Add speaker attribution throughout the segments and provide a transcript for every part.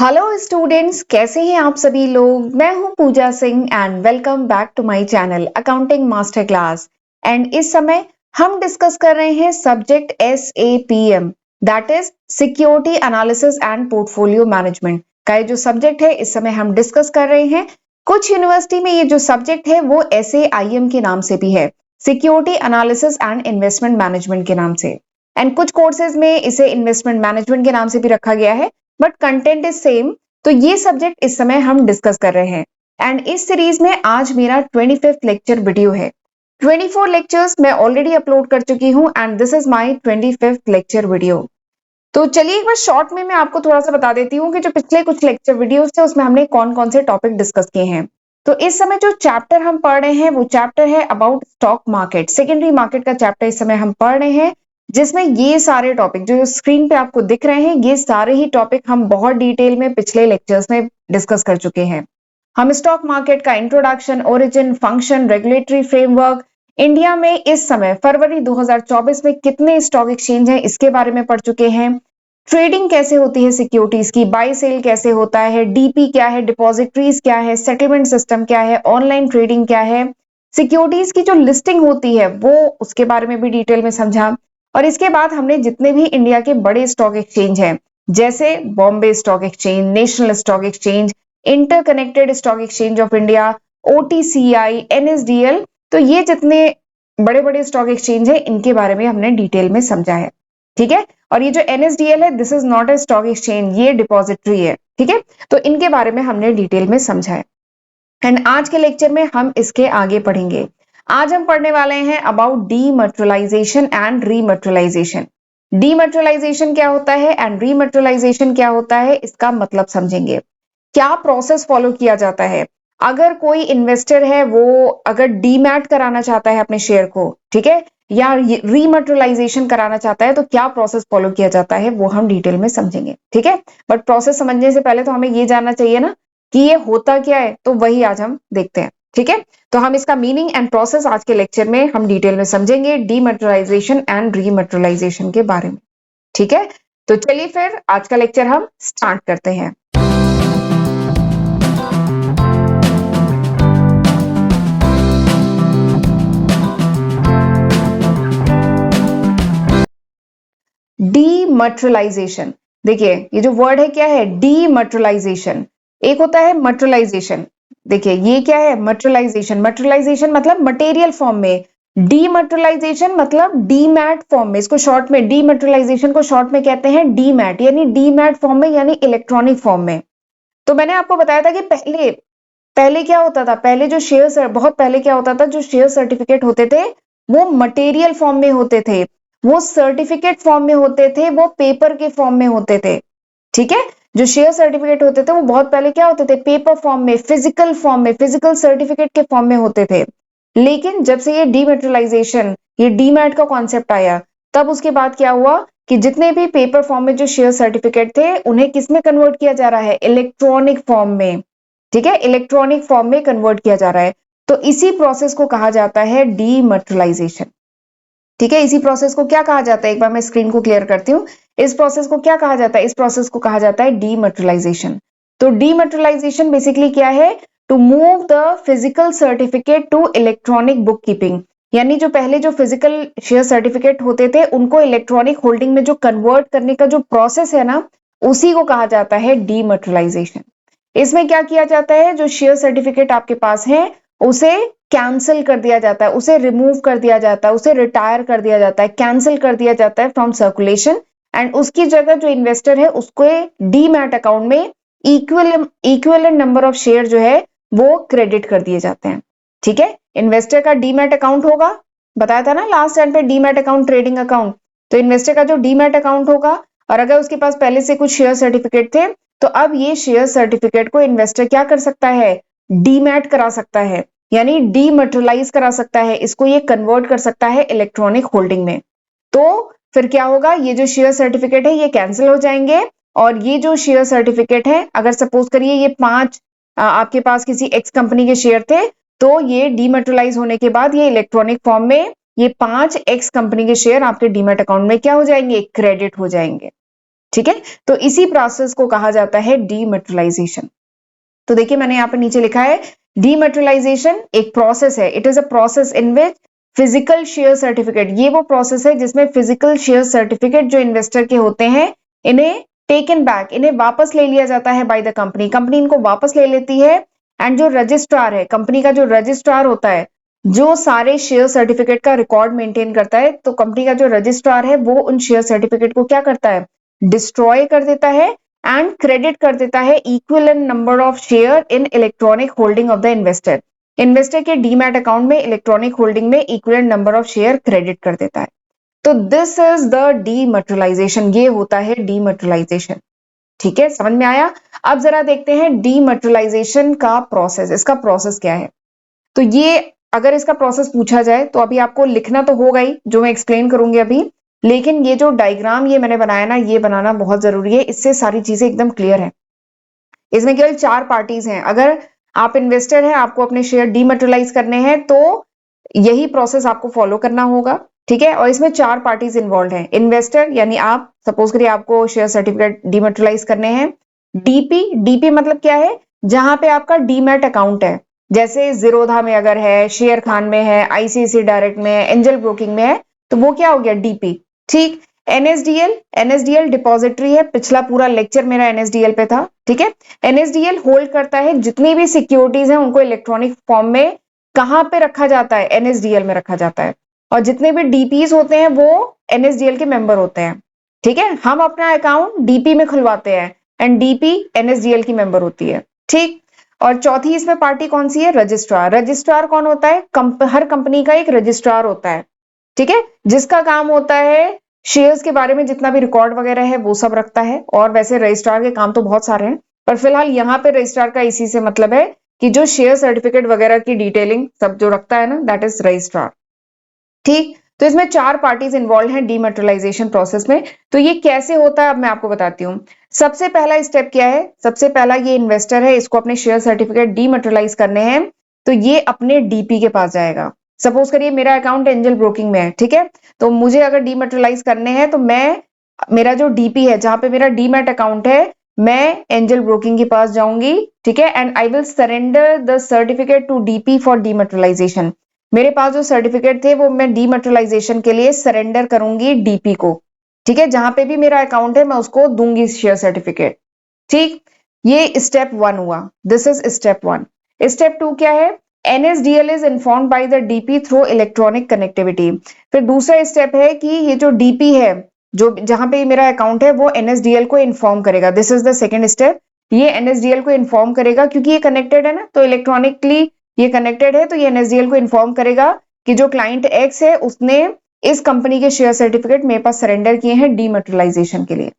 Speaker 1: Hello students, कैसे हैं आप सभी लोग। मैं हूं Pooja Singh and welcome back to my channel accounting master class. And इस समय हम डिस्कस कर रहे हैं subject SAPM, that is security analysis and portfolio management का ये जो सब्जेक्ट है इस समय हम डिस्कस कर रहे हैं। कुछ यूनिवर्सिटी में ये जो सब्जेक्ट है वो SAIM के नाम से भी है, security analysis and investment management के नाम से। एंड कुछ कोर्सेज में इसे इन्वेस्टमेंट मैनेजमेंट के नाम से भी रखा गया है, बट कंटेंट इज सेम। तो ये सब्जेक्ट इस समय हम डिस्कस कर रहे हैं एंड इस सीरीज में आज मेरा 25th लेक्चर वीडियो है। 24 लेक्चर्स मैं ऑलरेडी अपलोड कर चुकी हूं and this is my 25th lecture video. तो चलिए एक बार शॉर्ट में मैं आपको थोड़ा सा बता देती हूँ कि जो पिछले कुछ लेक्चर वीडियोस थे उसमें हमने कौन कौन से टॉपिक डिस्कस किए हैं। तो इस समय जो चैप्टर हम पढ़ रहे हैं वो चैप्टर है about stock market, secondary market का चैप्टर इस समय हम पढ़ रहे हैं, जिसमें ये सारे टॉपिक जो स्क्रीन पे आपको दिख रहे हैं ये सारे ही टॉपिक हम बहुत डिटेल में पिछले लेक्चर्स में डिस्कस कर चुके हैं। हम स्टॉक मार्केट का introduction, origin, function, regulatory framework, India में इस समय फरवरी 2024 में कितने स्टॉक एक्सचेंज हैं इसके बारे में पढ़ चुके हैं। ट्रेडिंग कैसे होती है सिक्योरिटीज की, बाय सेल कैसे होता है, डीपी क्या है, डिपॉजिटरीज क्या है, सेटलमेंट सिस्टम क्या है, ऑनलाइन ट्रेडिंग क्या है, सिक्योरिटीज की जो लिस्टिंग होती है वो उसके बारे में भी डिटेल में समझा। और इसके बाद हमने जितने भी इंडिया के बड़े स्टॉक एक्सचेंज हैं जैसे Bombay stock exchange, national stock exchange, interconnected stock exchange of India, OTCI, NSDL, तो ये जितने बड़े बड़े स्टॉक एक्सचेंज है इनके बारे में हमने डिटेल में समझा है। ठीक है, और ये जो NSDL है this is not a stock exchange, ये डिपॉजिटरी है। ठीक है, तो इनके बारे में हमने डिटेल में समझा है एंड आज के लेक्चर में हम इसके आगे पढ़ेंगे। आज हम पढ़ने वाले हैं about dematerialisation and rematerialisation. Dematerialisation क्या होता है एंड रीमटेरियलाइजेशन क्या होता है इसका मतलब समझेंगे। क्या प्रोसेस फॉलो किया जाता है अगर कोई इन्वेस्टर है वो अगर डीमैट कराना चाहता है अपने शेयर को, ठीक है, या रीमटेरियलाइजेशन कराना चाहता है तो क्या प्रोसेस फॉलो किया जाता है वो हम डिटेल में समझेंगे। ठीक है, बट प्रोसेस समझने से पहले तो हमें ये जानना चाहिए ना कि ये होता क्या है, तो वही आज हम देखते हैं। ठीक है, तो हम इसका मीनिंग एंड प्रोसेस आज के लेक्चर में हम डिटेल में समझेंगे, डीमटेरियलाइजेशन एंड रीमटेरियलाइजेशन के बारे में। ठीक है, तो चलिए फिर आज का लेक्चर हम स्टार्ट करते हैं। डीमटेरियलाइजेशन, देखिए ये जो वर्ड है क्या है, डीमटेरियलाइजेशन। एक होता है मटेरियलाइजेशन, देखिए ये क्या है, मटेरियलाइजेशन। मटेरियलाइजेशन मतलब मटेरियल फॉर्म में, डीमटेरियलाइजेशन मतलब डीमैट फॉर्म में। इसको शॉर्ट में डीमटेरियलाइजेशन को शॉर्ट में कहते हैं डीमैट, यानी डीमैट फॉर्म में यानी इलेक्ट्रॉनिक फॉर्म में। तो मैंने आपको बताया था कि पहले पहले क्या होता था, पहले जो शेयर, बहुत पहले क्या होता था, जो शेयर सर्टिफिकेट होते थे वो मटेरियल फॉर्म में होते थे, वो सर्टिफिकेट फॉर्म में होते थे, वो पेपर के फॉर्म में होते थे। ठीक है, जो शेयर सर्टिफिकेट होते थे वो बहुत पहले क्या होते थे, पेपर फॉर्म में, फिजिकल फॉर्म में, फिजिकल सर्टिफिकेट के फॉर्म में होते थे। लेकिन जब से ये डीमटेरियलाइजेशन, ये डीमैट का कॉन्सेप्ट आया, तब उसके बाद क्या हुआ कि जितने भी पेपर फॉर्म में जो शेयर सर्टिफिकेट थे उन्हें किस में कन्वर्ट किया जा रहा है, इलेक्ट्रॉनिक फॉर्म में। ठीक है, इलेक्ट्रॉनिक फॉर्म में कन्वर्ट किया जा रहा है। तो इसी प्रोसेस को कहा जाता है डीमटेरियलाइजेशन। ठीक है, इसी प्रोसेस को क्या कहा जाता है, एक बार मैं स्क्रीन को क्लियर करती हूँ। इस प्रोसेस को क्या कहा जाता है, इस प्रोसेस को कहा जाता है डीमटेरियलाइजेशन। तो डीमटेरियलाइजेशन बेसिकली क्या है, to move the physical certificate to electronic book keeping, यानी जो पहले जो फिजिकल शेयर सर्टिफिकेट होते थे उनको इलेक्ट्रॉनिक होल्डिंग में जो कन्वर्ट करने का जो प्रोसेस है ना, उसी को कहा जाता है डीमटेरियलाइजेशन। इसमें क्या किया जाता है, जो शेयर सर्टिफिकेट आपके पास है उसे कैंसिल कर दिया जाता है, उसे रिमूव कर दिया जाता है, उसे रिटायर कर दिया जाता है, कैंसिल कर दिया जाता है फ्रॉम सर्कुलेशन, एंड उसकी जगह जो इन्वेस्टर है उसको डीमैट अकाउंट में इक्विवेलेंट नंबर ऑफ शेयर जो है वो क्रेडिट कर दिए जाते हैं। ठीक है, इन्वेस्टर का डीमैट अकाउंट होगा, बताया था ना लास्ट टाइम पे, डीमैट अकाउंट, ट्रेडिंग अकाउंट। तो इन्वेस्टर का जो डीमैट अकाउंट होगा और अगर उसके पास पहले से कुछ शेयर सर्टिफिकेट थे तो अब ये शेयर सर्टिफिकेट को इन्वेस्टर क्या कर सकता है, डीमैट करा सकता है, यानी डीमटेरियलाइज करा सकता है, इसको ये कन्वर्ट कर सकता है इलेक्ट्रॉनिक होल्डिंग में। तो फिर क्या होगा, ये जो शेयर सर्टिफिकेट है ये कैंसिल हो जाएंगे और ये जो शेयर सर्टिफिकेट है, अगर सपोज करिए ये 5 आपके पास किसी एक्स कंपनी के शेयर थे, तो ये डीमटेरियलाइज होने के बाद ये इलेक्ट्रॉनिक फॉर्म में ये 5 एक्स कंपनी के शेयर आपके डीमैट अकाउंट में क्या हो जाएंगे, क्रेडिट हो जाएंगे। ठीक है, तो इसी प्रोसेस को कहा जाता है डीमैटेरियलाइजेशन। तो देखिए मैंने यहाँ पे नीचे लिखा है डीमैटेरियलाइजेशन एक प्रोसेस है, it is a process in which physical share certificate, ये वो प्रोसेस है जिसमें फिजिकल शेयर सर्टिफिकेट जो इन्वेस्टर के होते हैं इन्हें टेकन बैक, इन्हें वापस ले लिया जाता है बाय द कंपनी, कंपनी इनको वापस ले लेती है। एंड जो रजिस्ट्रार है, कंपनी का जो रजिस्ट्रार होता है जो सारे शेयर सर्टिफिकेट का रिकॉर्ड मेंटेन करता है, तो कंपनी का जो रजिस्ट्रार है वो उन शेयर सर्टिफिकेट को क्या करता है, डिस्ट्रॉय कर देता है एंड क्रेडिट कर देता है equivalent number of share in electronic holding of the investor, investor के डीमैट अकाउंट में इलेक्ट्रॉनिक होल्डिंग में equivalent number of share credit कर देता है। तो दिस इज द डीमैटेरियलाइजेशन, ये होता है डीमैटेरियलाइजेशन। ठीक है, समझ में आया। अब जरा देखते हैं डीमैटेरियलाइजेशन का प्रोसेस, इसका प्रोसेस क्या है। तो ये अगर इसका प्रोसेस पूछा जाए तो अभी आपको लिखना तो होगा ही, जो मैं एक्सप्लेन करूंगी अभी, लेकिन ये जो डायग्राम ये मैंने बनाया ना, ये बनाना बहुत जरूरी है, इससे सारी चीजें एकदम क्लियर है। इसमें केवल 4 पार्टीज हैं, अगर आप इन्वेस्टर हैं, आपको अपने शेयर डीमैटेरियलाइज करने हैं तो यही प्रोसेस आपको फॉलो करना होगा। ठीक है, और इसमें 4 पार्टीज इन्वॉल्व हैं, इन्वेस्टर यानी आप, सपोज करिए आपको शेयर सर्टिफिकेट डीमैटेरियलाइज करने हैं। डीपी, डीपी मतलब क्या है, जहां पे आपका डीमैट अकाउंट है, जैसे जीरोधा में अगर है, शेयर खान में है, आईसीआईसीआई डायरेक्ट में है, एंजल ब्रोकिंग में है, तो वो क्या हो गया, डीपी। ठीक, एनएसडीएल, एनएसडीएल डिपॉजिटरी है, पिछला पूरा लेक्चर मेरा एनएसडीएल पे था। ठीक है, एनएसडीएल होल्ड करता है जितनी भी सिक्योरिटीज हैं उनको इलेक्ट्रॉनिक फॉर्म में कहां पे रखा जाता है, एनएसडीएल में रखा जाता है, और जितने भी डीपीज होते हैं वो एनएसडीएल के मेंबर होते हैं। ठीक है, हम अपना अकाउंट डीपी में खुलवाते हैं एंड डीपी एनएसडीएल की मेंबर होती है। ठीक, और चौथी इसमें पार्टी कौन सी है, रजिस्ट्रार। रजिस्ट्रार कौन होता है, हर कंपनी का एक रजिस्ट्रार होता है। ठीक है, जिसका काम होता है शेयर्स के बारे में जितना भी रिकॉर्ड वगैरह है वो सब रखता है, और वैसे रजिस्ट्रार के काम तो बहुत सारे हैं, पर फिलहाल यहाँ पे रजिस्ट्रार का इसी से मतलब है कि जो शेयर सर्टिफिकेट वगैरह की डिटेलिंग सब जो रखता है ना, दैट इज रजिस्ट्रार। ठीक, तो इसमें 4 पार्टीज इन्वॉल्व हैं डीमैटेरियलाइजेशन प्रोसेस में। तो ये कैसे होता है अब मैं आपको बताती हूँ। सबसे पहला स्टेप क्या है, सबसे पहला ये इन्वेस्टर है, इसको अपने शेयर सर्टिफिकेट डीमैटेरियलाइज करने हैं, तो ये अपने डीपी के पास जाएगा। सपोज करिए मेरा अकाउंट एंजल ब्रोकिंग में है, ठीक है, तो मुझे अगर डीमैटेरियलाइज करने हैं तो मैं, मेरा जो डीपी है जहां पे मेरा डीमैट अकाउंट है, मैं एंजल ब्रोकिंग के पास जाऊंगी। ठीक है, and I will surrender the certificate to DP for dematerialisation. मेरे पास जो सर्टिफिकेट थे वो मैं डीमैटेरियलाइजेशन के लिए सरेंडर करूंगी डीपी को। ठीक है, जहां पे भी मेरा अकाउंट है मैं उसको दूंगी शेयर सर्टिफिकेट। ठीक, ये स्टेप 1 हुआ, दिस इज स्टेप 1। स्टेप 2 क्या है, NSDL is informed by the DP through electronic connectivity. फिर दूसरा स्टेप है कि ये जो डीपी है, जो जहां पे मेरा अकाउंट है, वो एनएसडीएल को इन्फॉर्म करेगा, this is the second step. ये एनएसडीएल को इन्फॉर्म करेगा क्योंकि ये कनेक्टेड है ना, तो इलेक्ट्रॉनिकली ये कनेक्टेड है, तो ये एनएसडीएल को इन्फॉर्म करेगा कि जो क्लाइंट एक्स है उसने इस कंपनी के शेयर सर्टिफिकेट मेरे पास सरेंडर किए हैं डीमैटेरियलाइजेशन के लिए।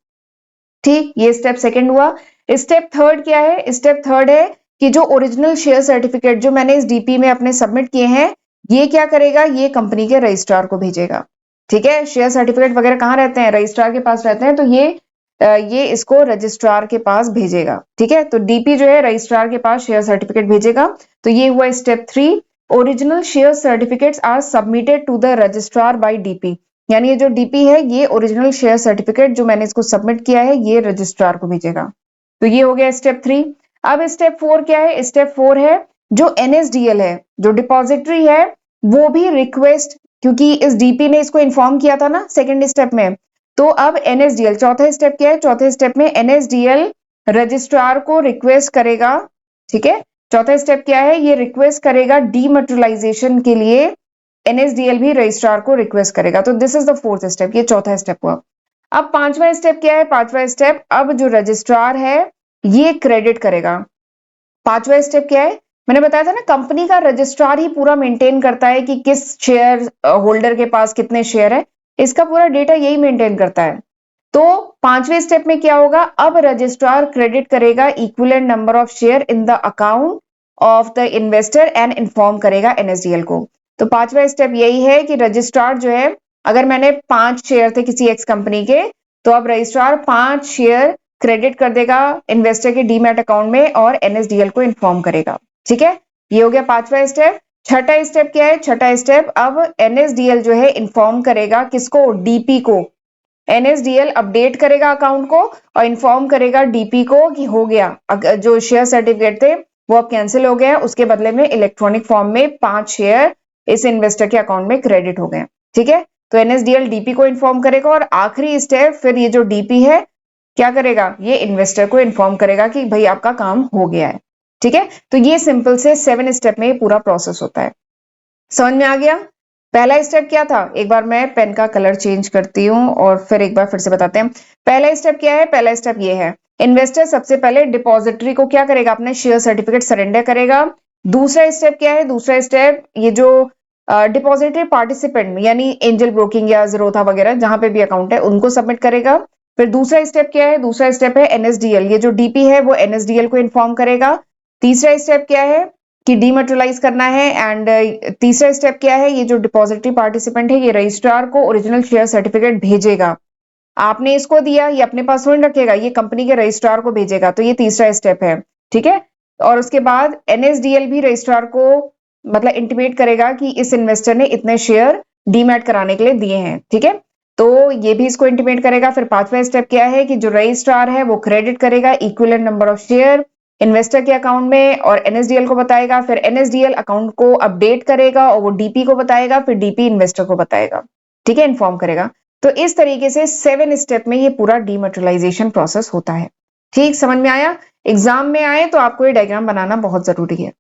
Speaker 1: ठीक, ये स्टेप सेकंड हुआ। स्टेप थर्ड क्या है, स्टेप थर्ड है कि जो ओरिजिनल शेयर सर्टिफिकेट जो मैंने इस डीपी में अपने सबमिट किए हैं, ये क्या करेगा, ये कंपनी के रजिस्ट्रार को भेजेगा। ठीक है, शेयर सर्टिफिकेट वगैरह कहाँ रहते हैं, रजिस्ट्रार के पास रहते हैं, तो ये इसको रजिस्ट्रार के पास भेजेगा। ठीक है, तो डीपी जो है रजिस्ट्रार के पास शेयर सर्टिफिकेट भेजेगा। तो ये हुआ step 3, original share certificates are submitted to the registrar by DP. यानी ये जो डीपी है, ये ओरिजिनल शेयर सर्टिफिकेट जो मैंने इसको सबमिट किया है, ये रजिस्ट्रार को भेजेगा। तो ये हो गया स्टेप 3। अब स्टेप 4 क्या है, स्टेप 4 है जो एनएसडीएल है, जो डिपॉजिटरी है, वो भी रिक्वेस्ट, क्योंकि इस डीपी ने इसको इन्फॉर्म किया था ना सेकंड स्टेप में, तो अब एनएसडीएल, चौथा स्टेप क्या है, चौथे स्टेप में एनएसडीएल रजिस्ट्रार को रिक्वेस्ट करेगा। ठीक है, चौथा स्टेप क्या है, ये रिक्वेस्ट करेगा डीमैटेरियलाइजेशन के लिए, एनएसडीएल भी रजिस्ट्रार को रिक्वेस्ट करेगा। तो this is the fourth step, ये चौथा स्टेप हुआ। अब पांचवा स्टेप क्या है, पांचवा स्टेप, अब जो रजिस्ट्रार है ये क्रेडिट करेगा। पांचवा स्टेप क्या है, मैंने बताया था ना, कंपनी का रजिस्ट्रार ही पूरा मेंटेन करता है कि किस शेयर होल्डर के पास कितने शेयर है, इसका पूरा डेटा यही मेंटेन करता है। तो पांचवें स्टेप में क्या होगा, अब रजिस्ट्रार क्रेडिट करेगा equivalent number of share in the account of the investor and inform करेगा एनएसडीएल को। तो पांचवा स्टेप यही है कि रजिस्ट्रार जो है, अगर मैंने 5 शेयर थे किसी एक्स कंपनी के, तो अब रजिस्ट्रार 5 शेयर क्रेडिट कर देगा इन्वेस्टर के डीमैट अकाउंट में और एनएसडीएल को इन्फॉर्म करेगा। ठीक है, ये हो गया पांचवा स्टेप। छठा स्टेप क्या है, छठा स्टेप, अब एनएसडीएल जो है इन्फॉर्म करेगा किसको, डीपी को, एनएसडीएल अपडेट करेगा अकाउंट को और इन्फॉर्म करेगा डीपी को कि हो गया, जो शेयर सर्टिफिकेट थे वो अब कैंसिल हो गए, उसके बदले में इलेक्ट्रॉनिक फॉर्म में 5 शेयर इस इन्वेस्टर के अकाउंट में क्रेडिट हो गए। ठीक है, तो एनएसडीएल डीपी को इन्फॉर्म करेगा और आखिरी स्टेप फिर ये जो डीपी है क्या करेगा, ये इन्वेस्टर को इन्फॉर्म करेगा कि भाई आपका काम हो गया है। ठीक है, तो ये सिंपल से 7 स्टेप में पूरा प्रोसेस होता है। समझ में आ गया? पहला स्टेप क्या था, एक बार मैं पेन का कलर चेंज करती हूँ और फिर एक बार फिर से बताते हैं। पहला स्टेप क्या है, पहला स्टेप ये है, इन्वेस्टर सबसे पहले डिपॉजिटरी को क्या करेगा, अपने शेयर सर्टिफिकेट सरेंडर करेगा। दूसरा स्टेप क्या है, दूसरा स्टेप ये जो डिपॉजिटरी पार्टिसिपेंट यानी एंजल ब्रोकिंग या ज़ीरोधा वगैरह जहां पे भी अकाउंट है उनको सबमिट करेगा। फिर दूसरा स्टेप क्या है, दूसरा स्टेप है एनएसडीएल, ये जो डीपी है वो एनएसडीएल को इन्फॉर्म करेगा। तीसरा स्टेप क्या है कि डीमेटेरियलाइज करना है एंड तीसरा स्टेप क्या है, ये जो डिपॉजिटरी पार्टिसिपेंट है ये रजिस्ट्रार को ओरिजिनल शेयर सर्टिफिकेट भेजेगा। आपने इसको दिया, ये अपने पास थोड़ी रखेगा, ये कंपनी के रजिस्ट्रार को भेजेगा, तो ये तीसरा स्टेप है। ठीक है, और उसके बाद एनएसडीएल भी रजिस्ट्रार को मतलब इंटीमेट करेगा कि इस इन्वेस्टर ने इतने शेयर डीमैट कराने के लिए दिए हैं। ठीक है, तो ये भी इसको इंटीमेट करेगा। फिर पांचवा स्टेप क्या है कि जो रजिस्ट्रार है वो क्रेडिट करेगा equivalent number of share investor के अकाउंट में और एनएसडीएल को बताएगा। फिर एनएसडीएल अकाउंट को अपडेट करेगा और वो डीपी को बताएगा, फिर डीपी इन्वेस्टर को बताएगा। ठीक है, इन्फॉर्म करेगा। तो इस तरीके से 7 स्टेप में ये पूरा डीमेटेरियलाइजेशन प्रोसेस होता है। ठीक, समझ में आया? एग्जाम में आए तो आपको ये डायग्राम बनाना बहुत जरूरी है।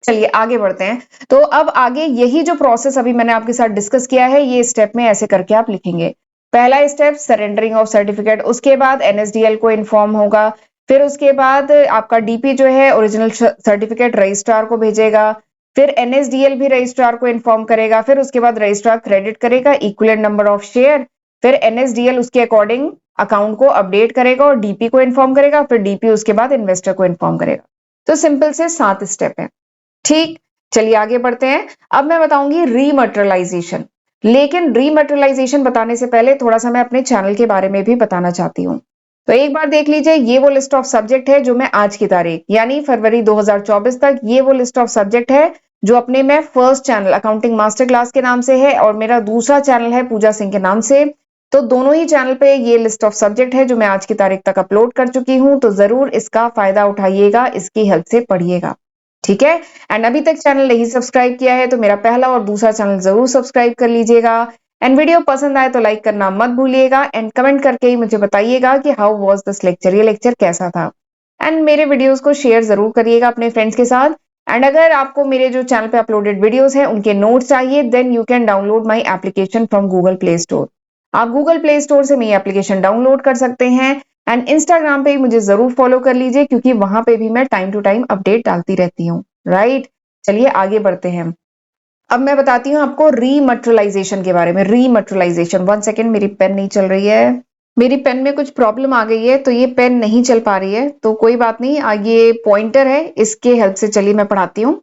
Speaker 1: चलिए आगे बढ़ते हैं। तो अब आगे यही जो प्रोसेस अभी मैंने आपके साथ डिस्कस किया है ये स्टेप में ऐसे करके आप लिखेंगे। पहला स्टेप सरेंडरिंग ऑफ सर्टिफिकेट, उसके बाद एनएसडीएल को इन्फॉर्म होगा, फिर उसके बाद आपका डीपी जो है ओरिजिनल सर्टिफिकेट रजिस्ट्रार को भेजेगा, फिर एनएसडीएल भी रजिस्ट्रार को इन्फॉर्म करेगा, फिर उसके बाद रजिस्ट्रार क्रेडिट करेगा इक्विवेलेंट नंबर ऑफ शेयर, फिर एनएसडीएल उसके अकॉर्डिंग अकाउंट को अपडेट करेगा और डीपी को इन्फॉर्म करेगा, फिर डीपी उसके बाद इन्वेस्टर को इन्फॉर्म करेगा। तो सिंपल से 7 स्टेप है। ठीक, चलिए आगे बढ़ते हैं। अब मैं बताऊंगी रीमटेरियलाइजेशन, लेकिन रीमटेरियलाइजेशन बताने से पहले थोड़ा सा मैं अपने चैनल के बारे में भी बताना चाहती हूँ। तो एक बार देख लीजिए, ये वो लिस्ट ऑफ सब्जेक्ट है जो मैं आज की तारीख यानी फरवरी 2024 तक, ये वो लिस्ट ऑफ सब्जेक्ट है जो अपने मैं first channel accounting master class के नाम से है और मेरा दूसरा चैनल है पूजा सिंह के नाम से। तो दोनों ही चैनल पे ये लिस्ट ऑफ सब्जेक्ट है जो मैं आज की तारीख तक अपलोड कर चुकी हूँ। तो जरूर इसका फायदा उठाइएगा, इसकी हेल्प से पढ़िएगा। ठीक है, एंड अभी तक चैनल नहीं सब्सक्राइब किया है तो मेरा पहला और दूसरा चैनल जरूर सब्सक्राइब कर लीजिएगा। एंड वीडियो पसंद आए तो लाइक करना मत भूलिएगा एंड कमेंट करके ही मुझे बताइएगा कि हाउ वाज दिस लेक्चर, ये लेक्चर कैसा था। एंड मेरे वीडियोस को शेयर जरूर करिएगा अपने फ्रेंड्स के साथ। एंड अगर आपको मेरे जो चैनल पे अपलोडेड वीडियोस हैं उनके नोट्स चाहिए then you can download my application from Google Play Store. आप गूगल प्ले स्टोर से मेरी एप्लीकेशन डाउनलोड कर सकते हैं एंड इंस्टाग्राम पे भी मुझे जरूर फॉलो कर लीजिए क्योंकि वहां पे भी मैं टाइम टू टाइम अपडेट डालती रहती हूँ। राइट, चलिए आगे बढ़ते हैं। अब मैं बताती हूँ आपको रीमटेरियलाइजेशन के बारे में। रीमटेरियलाइजेशन, 1 सेकेंड, मेरी पेन नहीं चल रही है, मेरी पेन में कुछ प्रॉब्लम आ गई है तो ये पेन नहीं चल पा रही है, तो कोई बात नहीं, ये पॉइंटर है, इसके हेल्प से चलिए मैं पढ़ाती हूँ।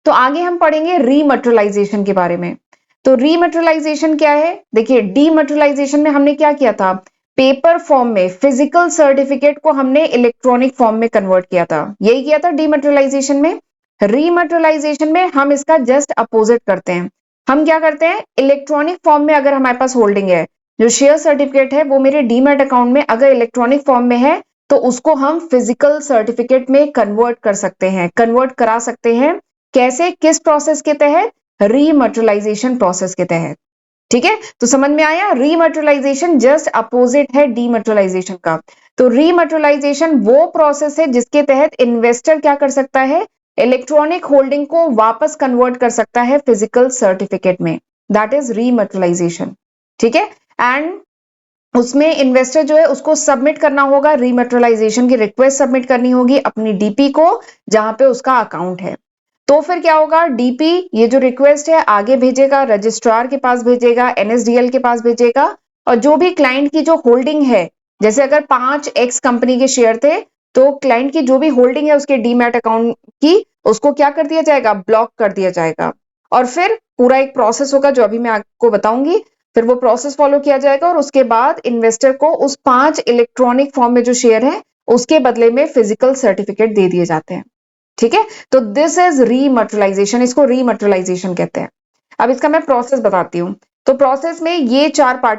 Speaker 1: तो आगे हम पढ़ेंगे रीमटेरियलाइजेशन के बारे में। तो रीमटेरियलाइजेशन क्या है, देखिए डीमटेरियलाइजेशन में हमने क्या किया था, पेपर फॉर्म में फिजिकल सर्टिफिकेट को हमने इलेक्ट्रॉनिक फॉर्म में कन्वर्ट किया था, यही किया था डीमटेरियलाइजेशन में। रीमटेरियलाइजेशन में हम इसका जस्ट अपोजिट करते हैं। हम क्या करते हैं, इलेक्ट्रॉनिक फॉर्म में अगर हमारे पास होल्डिंग है, जो शेयर सर्टिफिकेट है वो मेरे डीमैट अकाउंट में अगर इलेक्ट्रॉनिक फॉर्म में है तो उसको हम फिजिकल सर्टिफिकेट में कन्वर्ट कर सकते हैं, कन्वर्ट करा सकते हैं। कैसे, किस प्रोसेस के तहत, रीमटेरियलाइजेशन प्रोसेस के तहत। ठीक है, तो समझ में आया, रीमटेरियलाइजेशन जस्ट अपोजिट है डीमटेरियलाइजेशन का। तो रीमटेरियलाइजेशन वो प्रोसेस है जिसके तहत इन्वेस्टर क्या कर सकता है, इलेक्ट्रॉनिक होल्डिंग को वापस कन्वर्ट कर सकता है फिजिकल सर्टिफिकेट में, दैट इज रीमटेरियलाइजेशन। ठीक है, एंड उसमें इन्वेस्टर जो है उसको सबमिट करना होगा, रीमटेरियलाइजेशन की रिक्वेस्ट सबमिट करनी होगी अपनी डीपी को जहां पे उसका अकाउंट है। तो फिर क्या होगा, डीपी ये जो रिक्वेस्ट है आगे भेजेगा, रजिस्ट्रार के पास भेजेगा, एनएसडीएल के पास भेजेगा, और जो भी क्लाइंट की जो होल्डिंग है, जैसे अगर 5x कंपनी के शेयर थे तो क्लाइंट की जो भी होल्डिंग है उसके डीमैट अकाउंट की, उसको क्या कर दिया जाएगा, ब्लॉक कर दिया जाएगा। और फिर पूरा एक प्रोसेस होगा जो अभी मैं आपको बताऊंगी, फिर वो प्रोसेस फॉलो किया जाएगा और उसके बाद इन्वेस्टर को उस 5 इलेक्ट्रॉनिक फॉर्म में जो शेयर है उसके बदले में फिजिकल सर्टिफिकेट दे दिए जाते हैं। ठीक है, तो दिस इज रीमटेरियलाइजेशन, इसको रीमटेरियलाइजेशन कहते हैं। अब इसका मैं प्रोसेस बताती हूँ। तो प्रोसेस में ये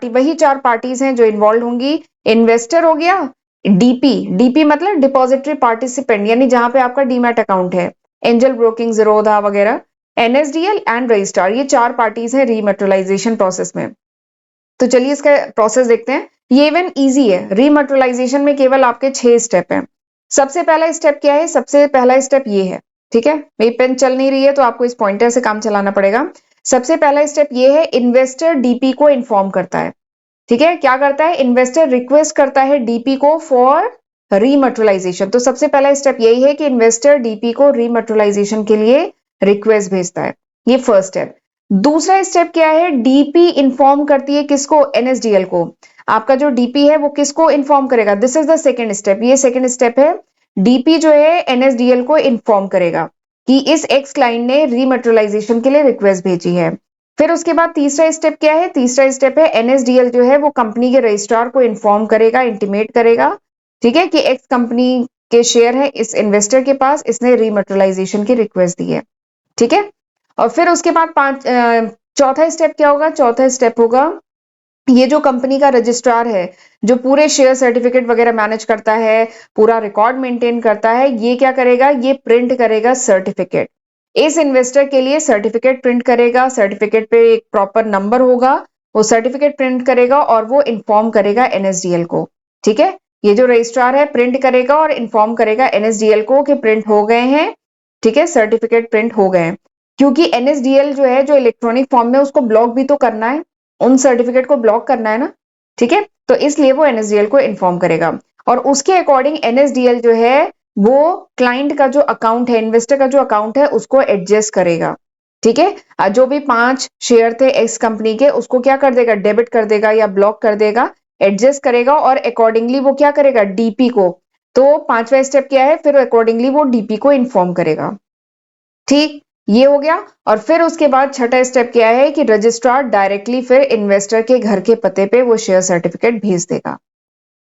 Speaker 1: वही चार पार्टीज हैं जो इन्वॉल्व होंगी। इन्वेस्टर हो गया, डीपी, डीपी मतलब डिपॉजिटरी पार्टिसिपेंट, यानी जहां पे आपका डीमैट अकाउंट है, एंजल ब्रोकिंग, जीरोधा वगैरह, एनएसडीएल एंड रजिस्ट्रार, ये चार पार्टीज हैं रीमेटेरियलाइजेशन प्रोसेस में। तो चलिए इसका प्रोसेस देखते हैं। ये इवन इजी है। रीमेटेरियलाइजेशन में केवल आपके 6 स्टेप हैं। सबसे पहला स्टेप क्या है? सबसे पहला स्टेप ये है, ठीक है, मेरी पेन चल नहीं रही है तो आपको इस पॉइंटर से काम चलाना पड़ेगा। सबसे पहला स्टेप ये है, इन्वेस्टर डीपी को इन्फॉर्म करता है। ठीक है, क्या करता है? इन्वेस्टर रिक्वेस्ट करता है डीपी को फॉर रीमेटेरियलाइजेशन। तो सबसे पहला स्टेप यही है कि इन्वेस्टर डीपी को रीमेटेरियलाइजेशन के लिए रिक्वेस्ट भेजता है। ये फर्स्ट स्टेप। दूसरा स्टेप क्या है? डीपी इन्फॉर्म करती है किसको? एनएसडीएल को। आपका जो डीपी है वो किसको इन्फॉर्म करेगा? This is the second step. ये सेकेंड स्टेप है। डीपी जो है एनएसडीएल को इन्फॉर्म करेगा कि इस एक्स क्लाइंट ने रीमेटेरियलाइजेशन के लिए रिक्वेस्ट भेजी है। फिर उसके बाद तीसरा स्टेप क्या है? तीसरा स्टेप है, एनएसडीएल जो है वो कंपनी के रजिस्ट्रार को इन्फॉर्म करेगा, इंटीमेट करेगा, ठीक है, कि एक्स कंपनी के शेयर है इस इन्वेस्टर के पास, इसने रीमेटेरियलाइजेशन की रिक्वेस्ट दी है। ठीक है, और फिर उसके बाद चौथा स्टेप क्या होगा? चौथा स्टेप होगा, ये जो कंपनी का रजिस्ट्रार है, जो पूरे शेयर सर्टिफिकेट वगैरह मैनेज करता है, पूरा रिकॉर्ड मेंटेन करता है, ये क्या करेगा? ये प्रिंट करेगा सर्टिफिकेट। इस इन्वेस्टर के लिए सर्टिफिकेट प्रिंट करेगा। सर्टिफिकेट पे एक प्रॉपर नंबर होगा, वो सर्टिफिकेट प्रिंट करेगा और वो इन्फॉर्म करेगा एनएसडीएल को। ठीक है, ये जो रजिस्ट्रार है प्रिंट करेगा और इन्फॉर्म करेगा एनएसडीएल को कि प्रिंट हो गए हैं, ठीक है, सर्टिफिकेट प्रिंट हो गए हैं। क्योंकि एनएसडीएल जो है, जो इलेक्ट्रॉनिक फॉर्म में, उसको ब्लॉक भी तो करना है, उन सर्टिफिकेट को ब्लॉक करना है ना, ठीक है, तो इसलिए वो एनएसडीएल को इन्फॉर्म करेगा। और उसके अकॉर्डिंग एनएसडीएल जो है वो क्लाइंट का जो अकाउंट है, इन्वेस्टर का जो अकाउंट है, उसको एडजस्ट करेगा। ठीक है, जो भी 5 शेयर थे एक्स कंपनी के, उसको क्या कर देगा? डेबिट कर देगा या ब्लॉक कर देगा, एडजस्ट करेगा, और अकॉर्डिंगली वो क्या करेगा? डीपी को। तो पांचवा स्टेप क्या है? फिर अकॉर्डिंगली वो डीपी को इन्फॉर्म करेगा। ठीक, ये हो गया। और फिर उसके बाद छठा स्टेप क्या है कि रजिस्ट्रार डायरेक्टली फिर इन्वेस्टर के घर के पते पे वो शेयर सर्टिफिकेट भेज देगा।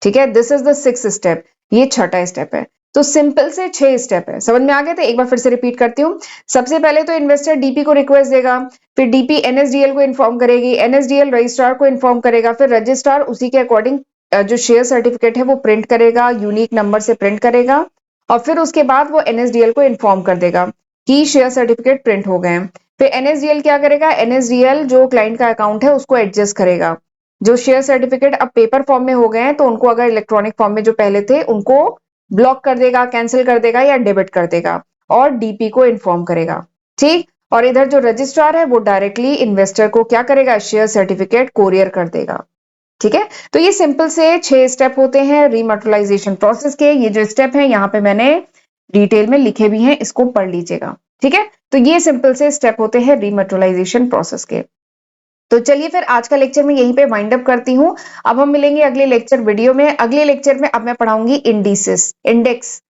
Speaker 1: ठीक है, this is the 6th step. ये छठा स्टेप है। तो सिंपल से 6 स्टेप है। समझ में आ गए थे? एक बार फिर से रिपीट करती हूँ। सबसे पहले तो इन्वेस्टर डीपी को रिक्वेस्ट देगा, फिर डीपी एनएसडीएल को इन्फॉर्म करेगी, एनएसडीएल रजिस्ट्रार को इन्फॉर्म करेगा, फिर रजिस्ट्रार उसी के अकॉर्डिंग जो शेयर सर्टिफिकेट है वो प्रिंट करेगा, यूनिक नंबर से प्रिंट करेगा, और फिर उसके बाद वो एनएसडीएल को इन्फॉर्म कर देगा कि शेयर सर्टिफिकेट प्रिंट हो गए हैं। फिर एनएसडीएल क्या करेगा? एनएसडीएल जो क्लाइंट का अकाउंट है उसको एडजस्ट करेगा। जो शेयर सर्टिफिकेट अब पेपर फॉर्म में हो गए हैं, तो उनको अगर इलेक्ट्रॉनिक फॉर्म में जो पहले थे उनको ब्लॉक कर देगा, कैंसिल कर देगा या डेबिट कर देगा, और डीपी को इन्फॉर्म करेगा। ठीक, और इधर जो रजिस्ट्रार है वो डायरेक्टली इन्वेस्टर को क्या करेगा? शेयर सर्टिफिकेट कोरियर कर देगा। ठीक है, तो ये सिंपल से 6 स्टेप होते हैं रीमेटेरियलाइजेशन प्रोसेस के। ये जो स्टेप है यहाँ पे मैंने डिटेल में लिखे भी हैं, इसको पढ़ लीजिएगा। ठीक है, तो ये सिंपल से स्टेप होते हैं रीमेटेरियलाइजेशन प्रोसेस के। तो चलिए फिर आज का लेक्चर मैं यहीं पे वाइंड अप करती हूँ। अब हम मिलेंगे अगले लेक्चर वीडियो में। अगले लेक्चर में अब मैं पढ़ाऊंगी इंडिसेस, इंडेक्स।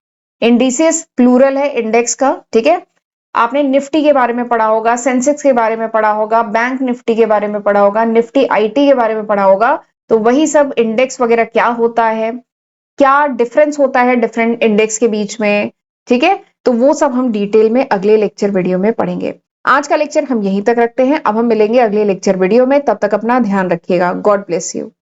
Speaker 1: इंडिसेस प्लूरल है इंडेक्स का। ठीक है, आपने निफ्टी के बारे में पढ़ा होगा, सेंसेक्स के बारे में पढ़ा होगा, बैंक निफ्टी के बारे में पढ़ा होगा, निफ्टी आईटी के बारे में पढ़ा होगा। तो वही सब इंडेक्स वगैरह क्या होता है, क्या डिफरेंस होता है डिफरेंट इंडेक्स के बीच में, ठीक है, तो वो सब हम डिटेल में अगले लेक्चर वीडियो में पढ़ेंगे। आज का लेक्चर हम यहीं तक रखते हैं। अब हम मिलेंगे अगले लेक्चर वीडियो में। तब तक अपना ध्यान रखिएगा। God bless you.